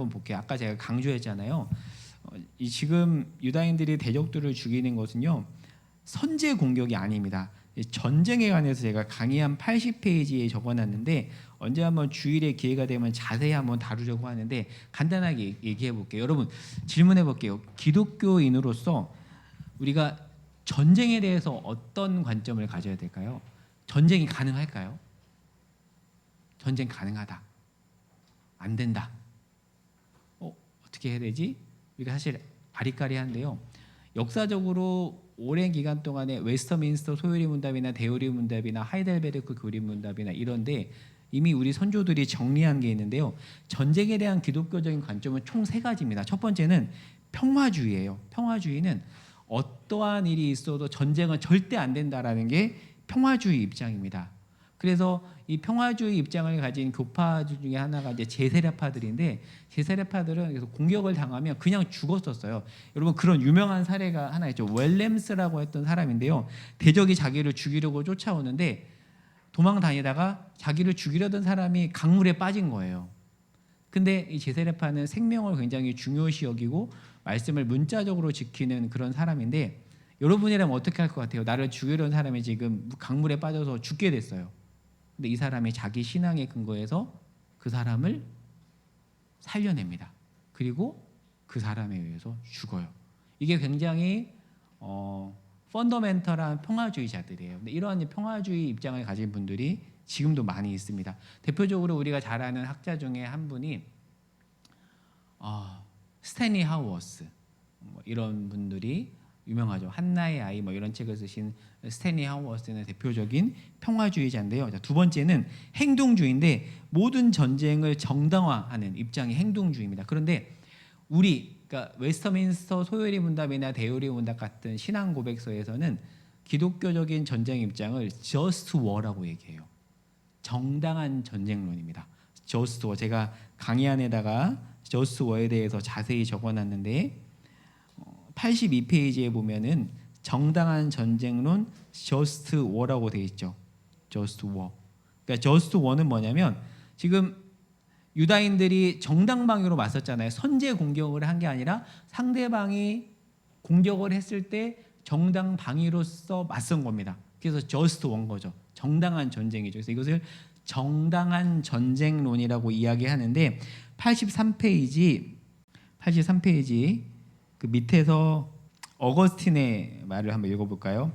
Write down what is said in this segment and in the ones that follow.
한번 볼게요. 아까 제가 강조했잖아요. 이 지금 유다인들이 대적들을 죽이는 것은요, 선제 공격이 아닙니다. 전쟁에 관해서 제가 강의 한 80페이지에 적어놨는데 언제 한번 주일에 기회가 되면 자세히 한번 다루려고 하는데 간단하게 얘기해 볼게요. 여러분 질문해 볼게요. 기독교인으로서 우리가 전쟁에 대해서 어떤 관점을 가져야 될까요? 전쟁이 가능할까요? 전쟁 가능하다. 안 된다. 어떻게 해야 되지? 우리가 사실 아리까리한데요. 역사적으로 오랜 기간 동안에 웨스터민스터 소요리 문답이나 데오리 문답이나 하이델베르크 교리 문답이나 이런데 이미 우리 선조들이 정리한 게 있는데요. 전쟁에 대한 기독교적인 관점은 총 3가지입니다. 첫 번째는 평화주의예요. 평화주의는 어떠한 일이 있어도 전쟁은 절대 안 된다라는 게 평화주의 입장입니다. 그래서 이 평화주의 입장을 가진 교파 중에 하나가 이제 제세례파들인데, 제세례파들은 그래서 공격을 당하면 그냥 죽었었어요. 여러분 그런 유명한 사례가 하나 있죠. 웰렘스라고 했던 사람인데요. 대적이 자기를 죽이려고 쫓아오는데 도망 다니다가 자기를 죽이려던 사람이 강물에 빠진 거예요. 근데 이 제세례파는 생명을 굉장히 중요시 여기고 말씀을 문자적으로 지키는 그런 사람인데, 여러분이라면 어떻게 할 것 같아요? 나를 죽이려는 사람이 지금 강물에 빠져서 죽게 됐어요. 근데 이 사람이 자기 신앙의 근거에서 그 사람을 살려냅니다. 그리고 그 사람에 의해서 죽어요. 이게 굉장히 펀더멘털한 평화주의자들이에요. 근데 이러한 평화주의 입장을 가진 분들이 지금도 많이 있습니다. 대표적으로 우리가 잘 아는 학자 중에 한 분이 스탠리 하우어스, 이런 분들이 유명하죠. 한나의 아이 이런 책을 쓰신 스탠리 하우어스는 대표적인 평화주의자인데요. 자, 두 번째는 행동주의인데 모든 전쟁을 정당화하는 입장이 행동주의입니다. 그런데 그러니까 웨스터민스터 소요리 문답이나 데오리 문답 같은 신앙 고백서에서는 기독교적인 전쟁 입장을 just war라고 얘기해요. 정당한 전쟁론입니다. just war. 제가 강의 안에다가 just war에 대해서 자세히 적어놨는데 82페이지에 보면은 정당한 전쟁론 just war라고 되어 있죠. just war. 그러니까 just war는 뭐냐면 지금 유다인들이 정당방위로 맞섰잖아요. 선제 공격을 한 게 아니라 상대방이 공격을 했을 때 정당방위로서 맞선 겁니다. 그래서 just war인 거죠. 정당한 전쟁이죠. 그래서 이것을 정당한 전쟁론이라고 이야기하는데 83페이지 그 밑에서 어거스틴의 말을 한번 읽어볼까요?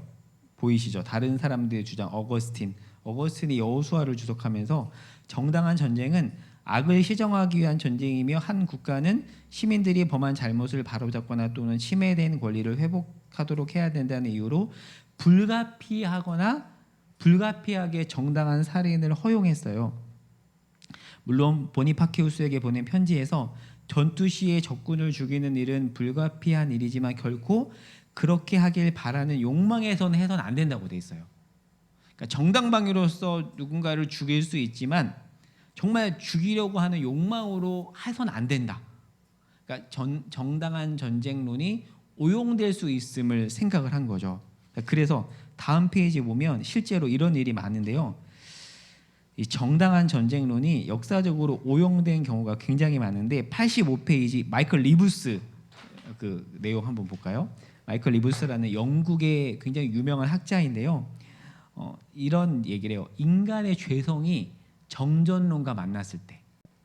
보이시죠? 다른 사람들의 주장 어거스틴이 여호수아를 주석하면서 정당한 전쟁은 악을 시정하기 위한 전쟁이며 한 국가는 시민들이 범한 잘못을 바로잡거나 또는 침해된 권리를 회복하도록 해야 된다는 이유로 불가피하게 정당한 살인을 허용했어요. 물론 보니파키우스에게 보낸 편지에서 전투 시에 적군을 죽이는 일은 불가피한 일이지만 결코 그렇게 하길 바라는 욕망에서는 해서는 안 된다고 돼 있어요. 그러니까 정당방위로서 누군가를 죽일 수 있지만 정말 죽이려고 하는 욕망으로 해서는 안 된다. 그러니까 정당한 전쟁론이 오용될 수 있음을 생각을 한 거죠. 그래서 다음 페이지 보면 실제로 이런 일이 많은데요. 이 정당한 전쟁론이 역사적으로 오용된 경우가 굉장히 많은데 85페이지 마이클 리부스 그 내용 한번 볼까요? 마이클 리부스라는 영국의 굉장히 유명한 학자인데요. 이런 얘기를 해요. 인간의 죄성이 정전론과 만났을 때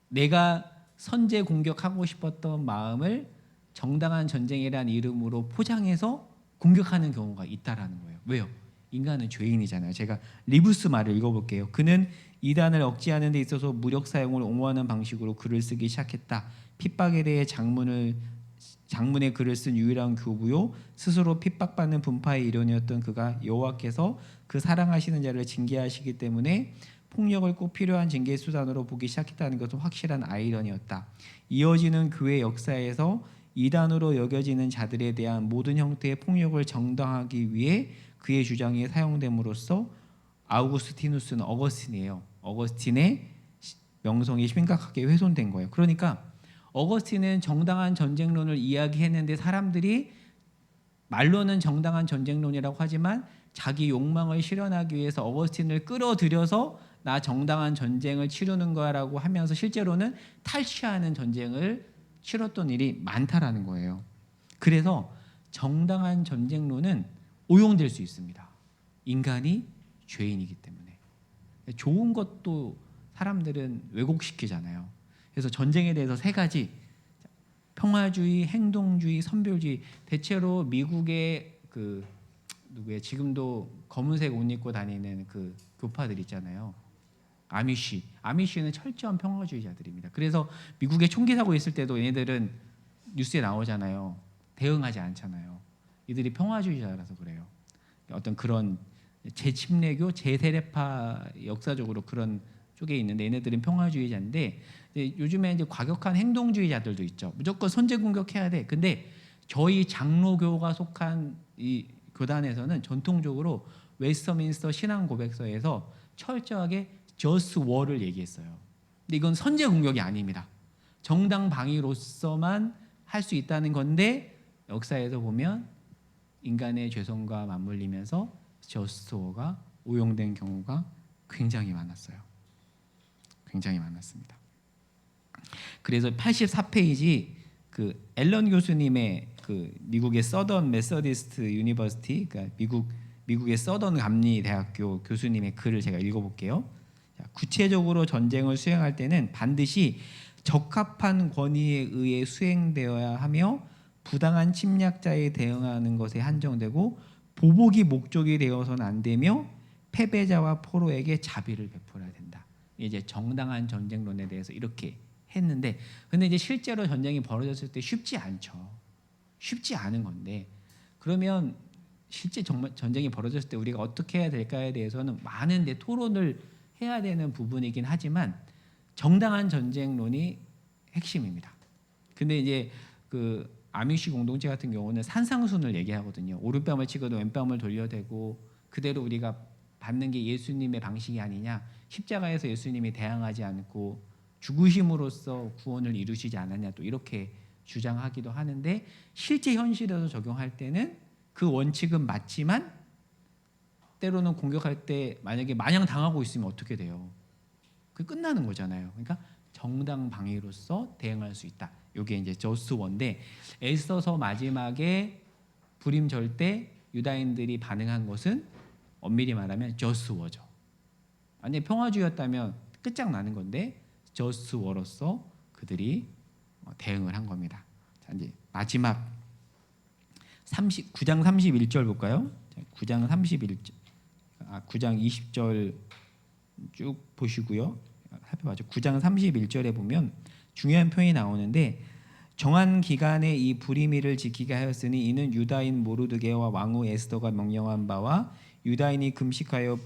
내가 선제 공격하고 싶었던 마음을 정당한 전쟁이라는 이름으로 포장해서 공격하는 경우가 있다라는 거예요. 왜요? 인간은 죄인이잖아요. 제가 리부스 말을 읽어볼게요. 그는 이단을 억제하는 데 있어서 무력 사용을 옹호하는 방식으로 글을 쓰기 시작했다. 핍박에 대해 장문의 글을 쓴 유일한 교부요, 스스로 핍박받는 분파의 일원이었던 그가 여호와께서 그 사랑하시는 자를 징계하시기 때문에 폭력을 꼭 필요한 징계 수단으로 보기 시작했다는 것은 확실한 아이러니였다. 이어지는 교회 역사에서 이단으로 여겨지는 자들에 대한 모든 형태의 폭력을 정당하기 위해 그의 주장이 사용됨으로써 아우구스티누스는 어거스틴이에요. 어거스틴의 명성이 심각하게 훼손된 거예요. 그러니까 어거스틴은 정당한 전쟁론을 이야기했는데 사람들이 말로는 정당한 전쟁론이라고 하지만 자기 욕망을 실현하기 위해서 어거스틴을 끌어들여서 나 정당한 전쟁을 치르는 거라고 하면서 실제로는 탈취하는 전쟁을 치렀던 일이 많다라는 거예요. 그래서 정당한 전쟁론은 오용될 수 있습니다. 인간이 죄인이기 때문에. 좋은 것도 사람들은 왜곡시키잖아요. 그래서 전쟁에 대해서 세 가지: 평화주의, 행동주의, 선별주의. 대체로 미국의 그 누구예요? 지금도 검은색 옷 입고 다니는 그 교파들 있잖아요. 아미쉬는 철저한 평화주의자들입니다. 그래서 미국에 총기 사고 있을 때도 얘네들은 뉴스에 나오잖아요. 대응하지 않잖아요. 이들이 평화주의자라서 그래요. 어떤 그런 제침례교, 제세례파 역사적으로 그런 쪽에 있는데 얘네들은 평화주의자인데, 요즘에 이제 과격한 행동주의자들도 있죠. 무조건 선제 공격해야 돼. 근데 저희 장로교가 속한 이 교단에서는 전통적으로 웨스터민스터 신앙 고백서에서 철저하게 just war를 얘기했어요. 근데 이건 선제 공격이 아닙니다. 정당 방위로서만 할 수 있다는 건데, 역사에서 보면 인간의 죄성과 맞물리면서 just war가 오용된 경우가 굉장히 많았어요. 굉장히 많았습니다. 그래서 84페이지 그 앨런 교수님의 그 미국의 서던 메서디스트 유니버시티, 그러니까 미국의 서던 감리 대학교 교수님의 글을 제가 읽어볼게요. 구체적으로 전쟁을 수행할 때는 반드시 적합한 권위에 의해 수행되어야 하며 부당한 침략자에 대응하는 것에 한정되고 보복이 목적이 되어서는 안 되며 패배자와 포로에게 자비를 베풀어야 된다. 이제 정당한 전쟁론에 대해서 이렇게 했는데, 근데 이제 실제로 전쟁이 벌어졌을 때 쉽지 않죠. 쉽지 않은 건데, 그러면 실제 정말 전쟁이 벌어졌을 때 우리가 어떻게 해야 될까에 대해서는 많은데 토론을 해야 되는 부분이긴 하지만 정당한 전쟁론이 핵심입니다. 근데 이제 그 아미시 공동체 같은 경우는 산상순을 얘기하거든요. 오른뺨을 치고도 왼뺨을 돌려대고 그대로 우리가 받는 게 예수님의 방식이 아니냐. 십자가에서 예수님이 대항하지 않고 죽으심으로써 구원을 이루시지 않았냐, 또 이렇게 주장하기도 하는데, 실제 현실에서 적용할 때는 그 원칙은 맞지만 때로는 공격할 때 만약에 마냥 당하고 있으면 어떻게 돼요? 그 끝나는 거잖아요. 그러니까 정당 방위로서 대응할 수 있다. 이게 이제 저스트 원인데, 애써서 마지막에 불임절 때 유다인들이 반응한 것은 엄밀히 말하면 저스트 워죠. 만약에 평화주의였다면 끝장나는 건데 저스트 워로서 그들이 대응을 한 겁니다. 자, 이제 마지막 9장 31절 볼까요? 9장 31절, 9장 20절 쭉 보시고요. 살펴봐죠. 9장 31절에 보면 중요한 표현이 나오는데, 정한 기간에 이 불임일을 지키게 하였으니 이는 유다인 모르드게와 왕후 에스더가 명령한 바와 유다인이 금식하여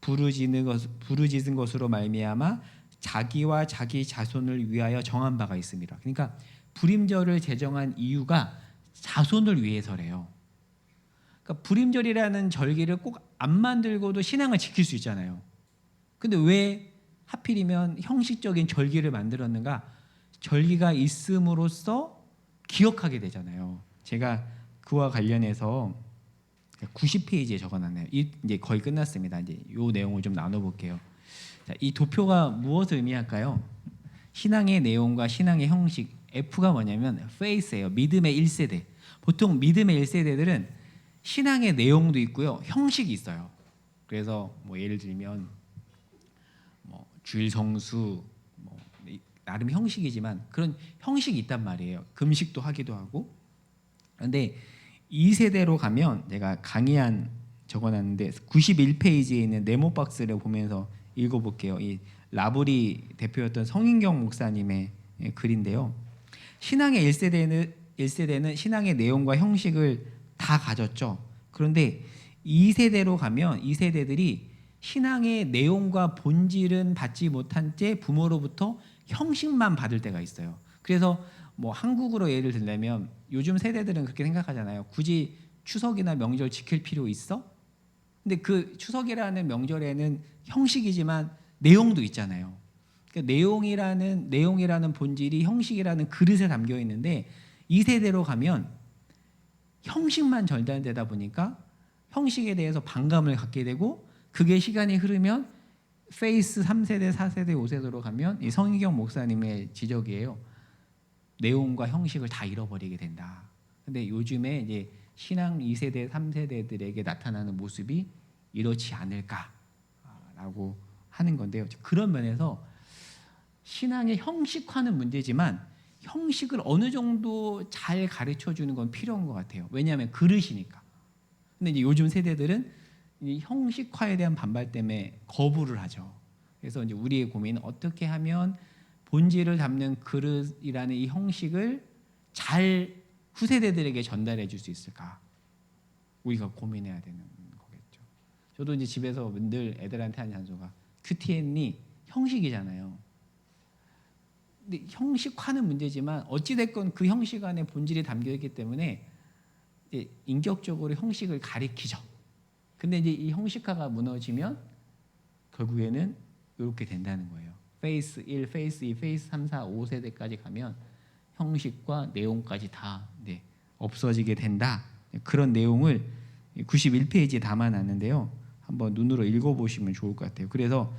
부르짖은 것으로 말미암아 자기와 자기 자손을 위하여 정한 바가 있습니다. 그러니까 불임절을 제정한 이유가 자손을 위해서래요. 그러니까 불임절이라는 절기를 꼭 안 만들고도 신앙을 지킬 수 있잖아요. 근데 왜 하필이면 형식적인 절기를 만들었는가? 절기가 있음으로써 기억하게 되잖아요. 제가 그와 관련해서 90페이지에 적어놨네요. 이제 거의 끝났습니다. 이제 이 내용을 좀 나눠볼게요. 자, 이 도표가 무엇을 의미할까요? 신앙의 내용과 신앙의 형식. F가 뭐냐면 faith예요. 믿음의 1세대. 보통 믿음의 1세대들은 신앙의 내용도 있고요, 형식이 있어요. 그래서 뭐 예를 들면 뭐 주일 성수, 뭐 나름 형식이지만 그런 형식이 있단 말이에요. 금식도 하기도 하고. 그런데 2세대로 가면, 제가 강의안 적어놨는데 91페이지에 있는 네모 박스를 보면서 읽어볼게요. 이 라브리 대표였던 성인경 목사님의 글인데요. 신앙의 1세대는 신앙의 내용과 형식을 다 가졌죠. 그런데 2세대로 가면 2세대들이 신앙의 내용과 본질은 받지 못한 채 부모로부터 형식만 받을 때가 있어요. 그래서 뭐 한국으로 예를 들자면 요즘 세대들은 그렇게 생각하잖아요. 굳이 추석이나 명절 지킬 필요 있어? 근데 그 추석이라는 명절에는 형식이지만 내용도 있잖아요. 그러니까 내용이라는 본질이 형식이라는 그릇에 담겨 있는데, 2세대로 가면 형식만 전달되다 보니까 형식에 대해서 반감을 갖게 되고, 그게 시간이 흐르면 페이스 3세대, 4세대, 5세대로 가면 이 성희경 목사님의 지적이에요. 내용과 형식을 다 잃어버리게 된다. 근데 요즘에 이제 신앙 2세대, 3세대들에게 나타나는 모습이 이렇지 않을까라고 하는 건데요. 그런 면에서 신앙의 형식화는 문제지만 형식을 어느 정도 잘 가르쳐 주는 건 필요한 것 같아요. 왜냐하면 그릇이니까. 근데 이제 요즘 세대들은 이 형식화에 대한 반발 때문에 거부를 하죠. 그래서 이제 우리의 고민은 어떻게 하면 본질을 담는 그릇이라는 이 형식을 잘 후세대들에게 전달해 줄 수 있을까? 우리가 고민해야 되는 거겠죠. 저도 이제 집에서 늘 애들한테 하는 잔소가 QTN이 형식이잖아요. 근데 형식화는 문제지만 어찌됐건 그 형식 안에 본질이 담겨 있기 때문에 이제 인격적으로 형식을 가리키죠. 근데 이제 이 형식화가 무너지면 결국에는 이렇게 된다는 거예요. 페이스 1, 페이스 2, 페이스 3, 4, 5세대까지 가면 형식과 내용까지 다 없어지게 된다. 그런 내용을 91페이지에 담아놨는데요. 한번 눈으로 읽어보시면 좋을 것 같아요. 그래서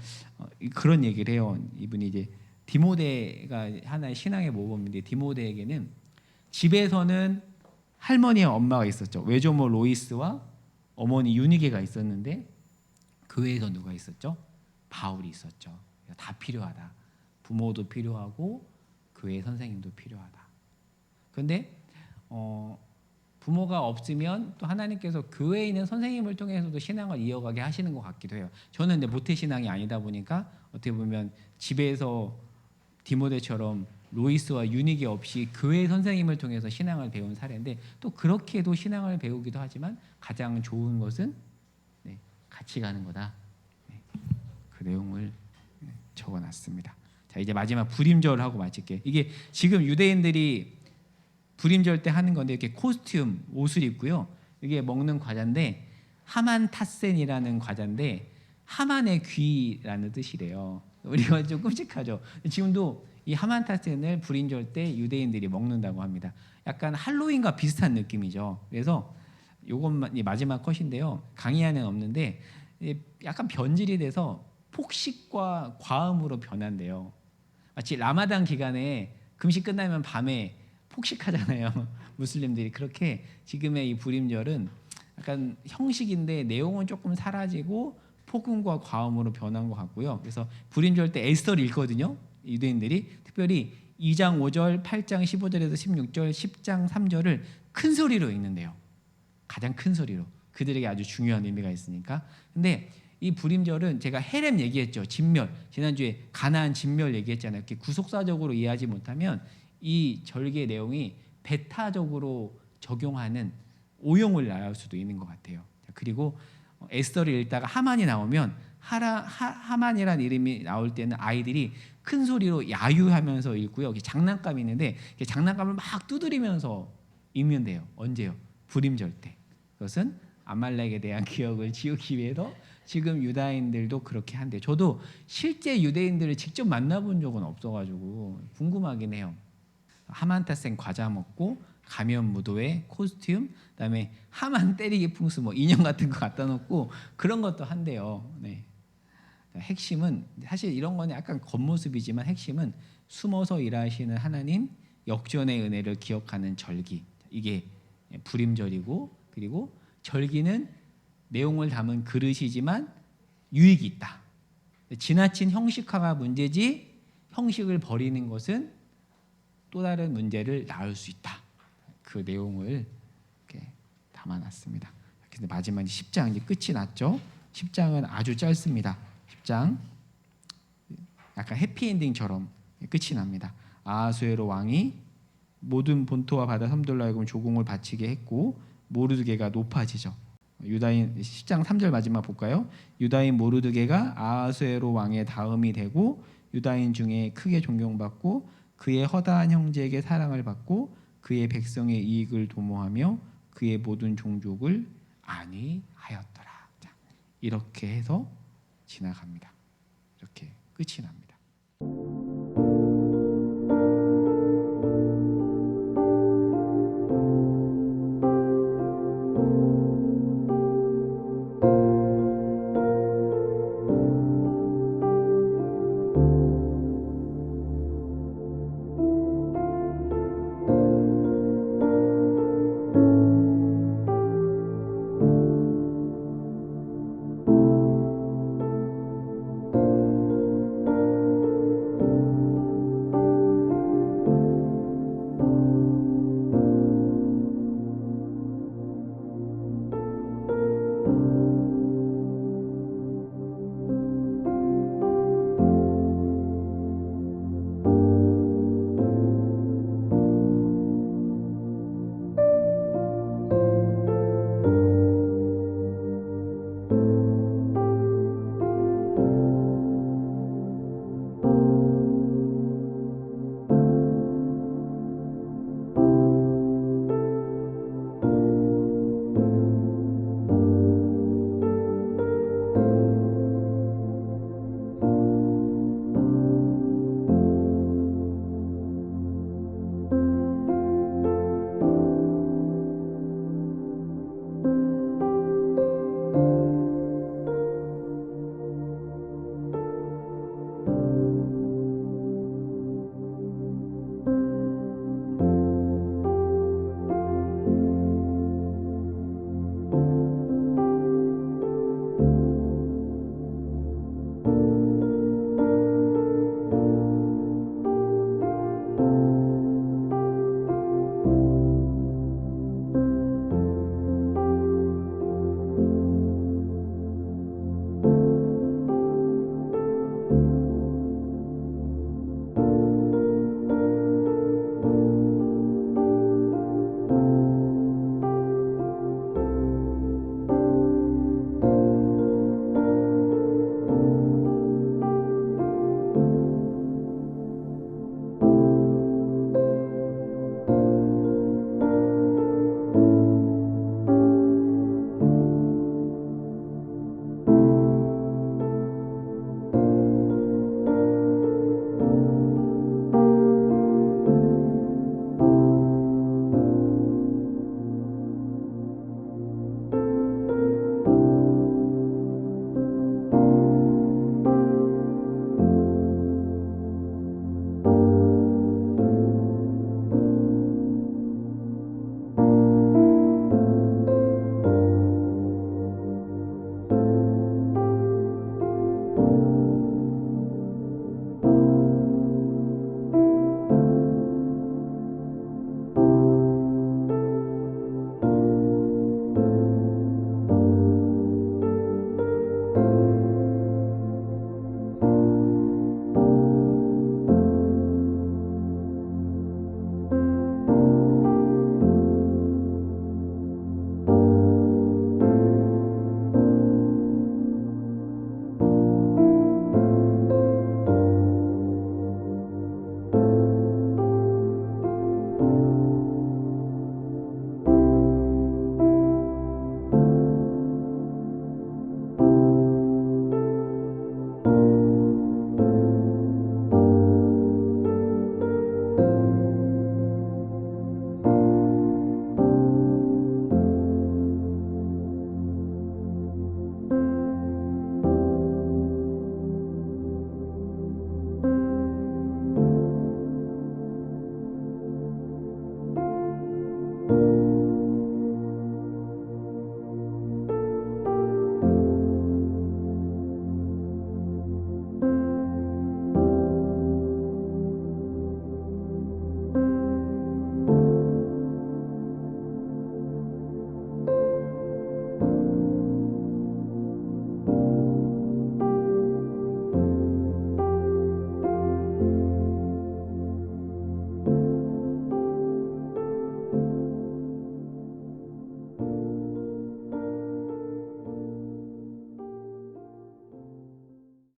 그런 얘기를 해요. 이분이 이제 디모데가 하나의 신앙의 모범인데 디모데에게는 집에서는 할머니와 엄마가 있었죠. 외조모 로이스와 어머니 유니게가 있었는데 교회에서 누가 있었죠? 바울이 있었죠. 다 필요하다. 부모도 필요하고 교회 선생님도 필요하다. 그런데 부모가 없으면 또 하나님께서 교회에 있는 선생님을 통해서도 신앙을 이어가게 하시는 것 같기도 해요. 저는 근데 모태신앙이 아니다 보니까 어떻게 보면 집에서 디모데처럼 로이스와 유니게 없이 교회 선생님을 통해서 신앙을 배운 사례인데 또 그렇게도 신앙을 배우기도 하지만 가장 좋은 것은 같이 가는 거다. 그 내용을 적어놨습니다. 자 이제 마지막 불임절하고 마칠게요. 이게 지금 유대인들이 불임절 때 하는 건데 이렇게 코스튬 옷을 입고요. 이게 먹는 과자인데 하만타센이라는 과자인데 하만의 귀라는 뜻이래요. 우리가 좀 끔찍하죠. 지금도 이 하만타센을 불임절 때 유대인들이 먹는다고 합니다. 약간 할로윈과 비슷한 느낌이죠. 그래서 요것만 마지막 컷인데요. 강의안은 없는데 약간 변질이 돼서 폭식과 과음으로 변한대요. 마치 라마단 기간에 금식 끝나면 밤에 폭식하잖아요. 무슬림들이 그렇게 지금의 이 불임절은 약간 형식인데 내용은 조금 사라지고 폭음과 과음으로 변한 것 같고요. 그래서 불임절 때 에스더를 읽거든요. 유대인들이 특별히 2장 5절, 8장 15절에서 16절, 10장 3절을 큰 소리로 읽는데요. 가장 큰 소리로. 그들에게 아주 중요한 의미가 있으니까. 근데 이 불임절은 제가 헤렘 얘기했죠. 진멸. 지난주에 가나안 진멸 얘기했잖아요. 이렇게 구속사적으로 이해하지 못하면 이 절기의 내용이 배타적으로 적용하는 오용을 낳을 수도 있는 것 같아요. 그리고 에스더를 읽다가 하만이 나오면 하만이라는 이름이 나올 때는 아이들이 큰 소리로 야유하면서 읽고요. 장난감이 있는데 장난감을 막 두드리면서 읽면 돼요. 언제요? 불임절 때. 그것은 아말렉에 대한 기억을 지우기 위해서 지금 유다인들도 그렇게 한대요. 저도 실제 유대인들을 직접 만나본 적은 없어가지고 궁금하긴 해요. 하만타센 과자 먹고 가면 무도회 코스튬, 그다음에 하만 때리기 풍수 뭐 인형 같은 거 갖다 놓고 그런 것도 한대요. 네. 핵심은 사실 이런 거는 약간 겉모습이지만 핵심은 숨어서 일하시는 하나님 역전의 은혜를 기억하는 절기. 이게 불임절이고 그리고 절기는 내용을 담은 그릇이지만 유익이 있다. 지나친 형식화가 문제지 형식을 버리는 것은 또 다른 문제를 낳을 수 있다. 그 내용을 이렇게 담아놨습니다. 근데 마지막 10장 이제 끝이 났죠. 10장은 아주 짧습니다. 10장 약간 해피엔딩처럼 끝이 납니다. 아하수에로 왕이 모든 본토와 바다 섬들로 하여금 조공을 바치게 했고 모르드게가 높아지죠. 유다인 10장 3절 마지막 볼까요? 유다인 모르드게가 아하수에로 왕의 다음이 되고 유다인 중에 크게 존경받고 그의 허다한 형제에게 사랑을 받고 그의 백성의 이익을 도모하며 그의 모든 종족을 안위하였더라. 자, 이렇게 해서 지나갑니다. 이렇게 끝이 납니다.